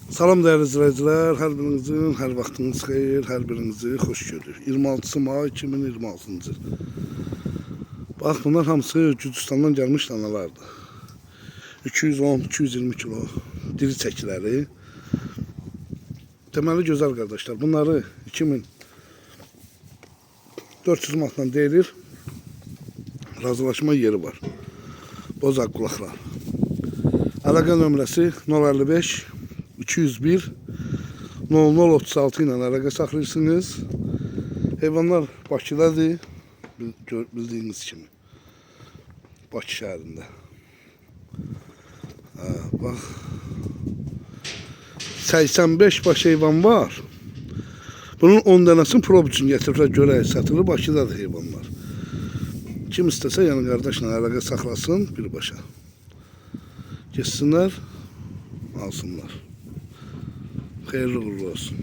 Salam değerli izleyiciler, hər birinizin hər vaxtınız xeyir, hər birinizi xoş gördük. 26 may 2026-cı il. Bax, bunlar hamısı Gürcüstandan gəlmiş danalardır. 210-220 kilo diri çəkiləri. Deməli gözəl qardaşlar, bunları 2400 manatdan deyilir. Razılaşma yeri var. Bozaq qulaqlar. Əlaqə nömrəsi 055 201 0036 ilə əlaqə saxlayırsınız. Heyvanlar Bakıdadır, bildiğiniz kimi. Bakı şəhərində. Bax, 85 baş heyvan var. Bunun 10 dənəsini prov üçün gətiriblər, görək satılır. Bakıdadır heyvanlar. Kim istəsə, yəni qardaşla əlaqə saxlasın birbaşa. Geçsinlər, alsınlar. Xeyirli uğurlu olsun.